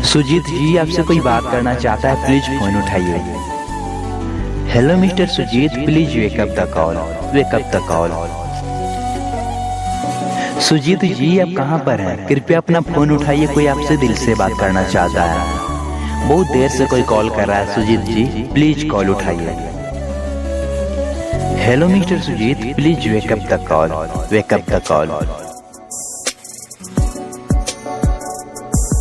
सुजीत जी, आपसे कोई बात करना चाहता है, प्लीज फोन उठाइए। Hello mister Sujit, please wake up the call, wake up the call. Sujit ji, आप कहाँ पर हैं? कृपया अपना फोन उठाइए, कोई आपसे दिल से बात करना चाहता है। बहुत देर से कोई कॉल कर रहा है सुजीत जी, प्लीज कॉल उठाइए। Hello mister Sujit, please wake up the call, wake up the call.